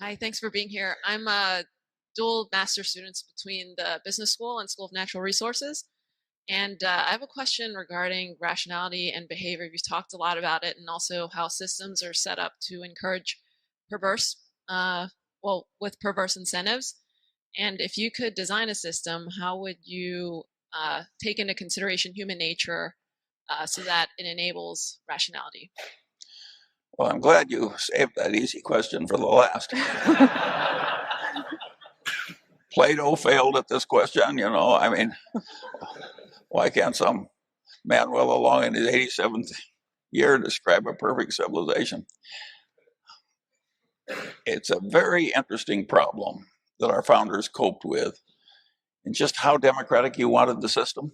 Hi, thanks for being here. I'm a dual master students between the business school and School of Natural Resources. And I have a question regarding rationality and behavior. You've talked a lot about it, and also how systems are set up to encourage perverse, with perverse incentives. And if you could design a system, how would you take into consideration human nature so that it enables rationality? Well, I'm glad you saved that easy question for the last. Plato failed at this question, you know. I mean, why can't some man well along in his 87th year describe a perfect civilization? It's a very interesting problem that our founders coped with, and just how democratic you wanted the system.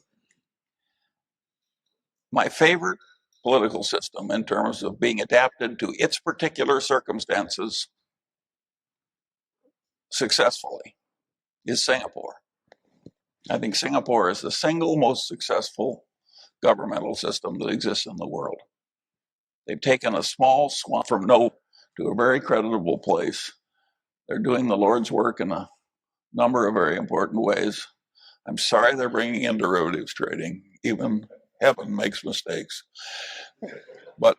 My favorite political system in terms of being adapted to its particular circumstances successfully is Singapore. I think Singapore is the single most successful governmental system that exists in the world. They've taken a small swamp from no to a very creditable place. They're doing the Lord's work in a number of very important ways. I'm sorry they're bringing in derivatives trading. Even heaven makes mistakes. But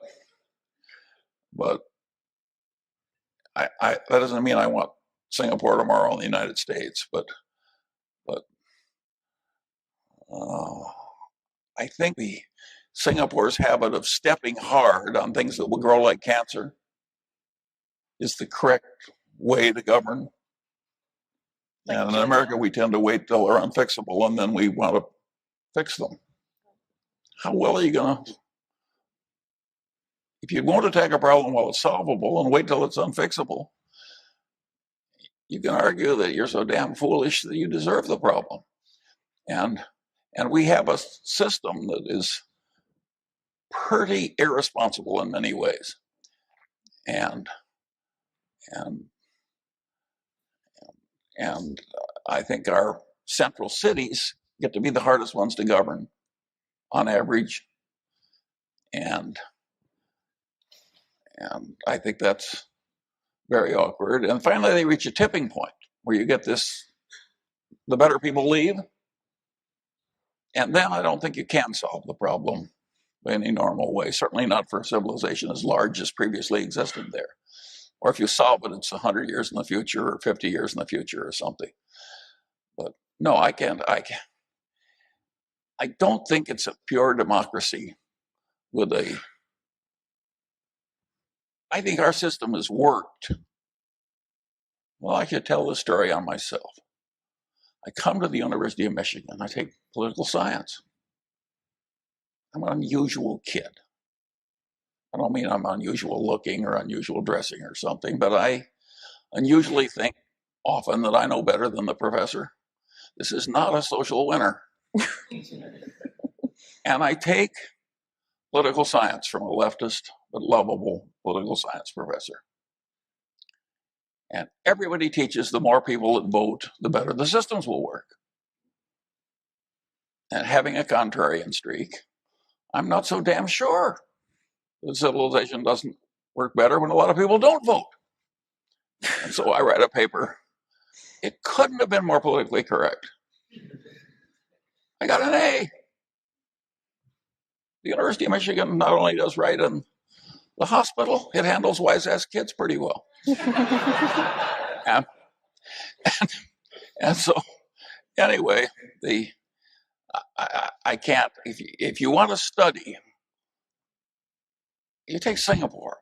that doesn't mean I want Singapore tomorrow in the United States. But I think Singapore's habit of stepping hard on things that will grow like cancer is the correct way to govern. And in America, we tend to wait till they're unfixable and then we want to fix them. How well are you going to? If you won't attack a problem while it's solvable and wait till it's unfixable, you can argue that you're so damn foolish that you deserve the problem. And we have a system that is pretty irresponsible in many ways. And I think our central cities get to be the hardest ones to govern on average. And I think that's very awkward. And finally, they reach a tipping point where you get this, the better people leave. And then I don't think you can solve the problem in any normal way, certainly not for a civilization as large as previously existed there. Or if you solve it, it's 100 years in the future or 50 years in the future or something. But no, I don't think it's a pure democracy with I think our system has worked. Well, I could tell this story on myself. I come to the University of Michigan. I take political science. I'm an unusual kid. I don't mean I'm unusual looking or unusual dressing or something, but I unusually think often that I know better than the professor. This is not a social winner. And I take political science from a leftist but lovable political science professor. And everybody teaches the more people that vote, the better the systems will work. And having a contrarian streak, I'm not so damn sure that civilization doesn't work better when a lot of people don't vote. And so I write a paper. It couldn't have been more politically correct. I got an A. The University of Michigan not only does right in the hospital, it handles wise-ass kids pretty well. and so, anyway, I can't, if you want to study, you take Singapore.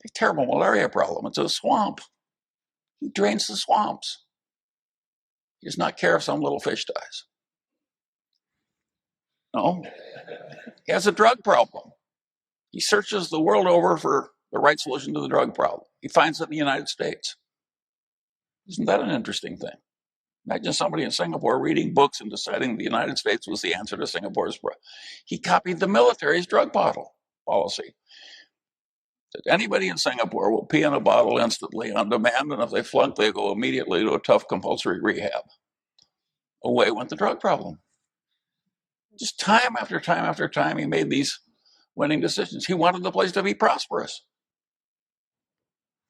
A terrible malaria problem. It's a swamp. He drains the swamps. He does not care if some little fish dies. No. He has a drug problem. He searches the world over for the right solution to the drug problem. He finds it in the United States. Isn't that an interesting thing? Imagine somebody in Singapore reading books and deciding the United States was the answer to Singapore's problem. He copied the military's drug bottle policy. That anybody in Singapore will pee in a bottle instantly on demand, and if they flunk, they go immediately to a tough compulsory rehab. Away went the drug problem. Just time after time after time, he made these winning decisions. He wanted the place to be prosperous.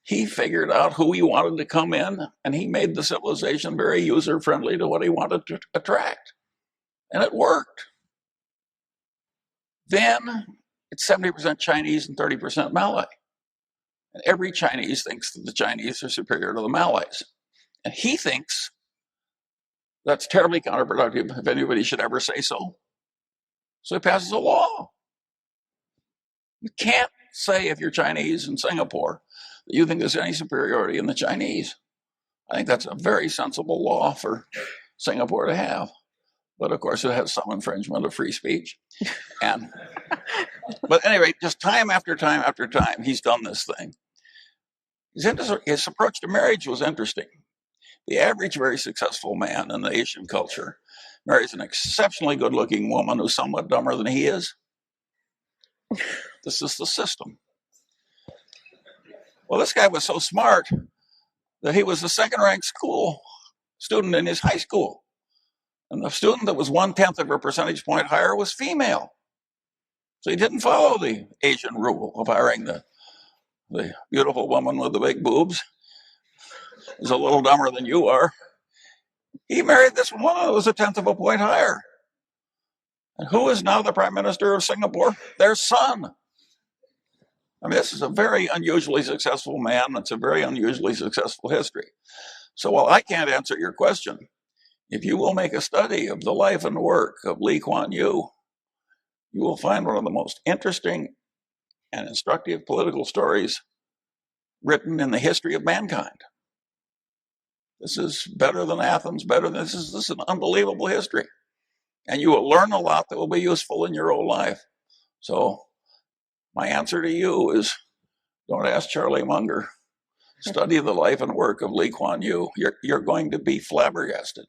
He figured out who he wanted to come in, and he made the civilization very user-friendly to what he wanted to attract. And it worked. Then it's 70% Chinese and 30% Malay. And every Chinese thinks that the Chinese are superior to the Malays. And he thinks that's terribly counterproductive if anybody should ever say so. So he passes a law. You can't say, if you're Chinese in Singapore, that you think there's any superiority in the Chinese. I think that's a very sensible law for Singapore to have. But of course, it has some infringement of free speech. But anyway, just time after time after time, he's done this thing. His approach to marriage was interesting. The average very successful man in the Asian culture marries an exceptionally good-looking woman who's somewhat dumber than he is. This is the system. Well, this guy was so smart that he was the second-ranked school student in his high school. And the student that was 1/10 of a percentage point higher was female. So he didn't follow the Asian rule of hiring the beautiful woman with the big boobs, who's a little dumber than you are. He married this woman that was 1/10 of a point higher. And who is now the Prime Minister of Singapore? Their son. I mean, this is a very unusually successful man. It's a very unusually successful history. So while I can't answer your question, if you will make a study of the life and work of Lee Kuan Yew, you will find one of the most interesting and instructive political stories written in the history of mankind. This is better than Athens, this is an unbelievable history. And you will learn a lot that will be useful in your own life. So my answer to you is, don't ask Charlie Munger. Study the life and work of Lee Kuan Yew. You're going to be flabbergasted.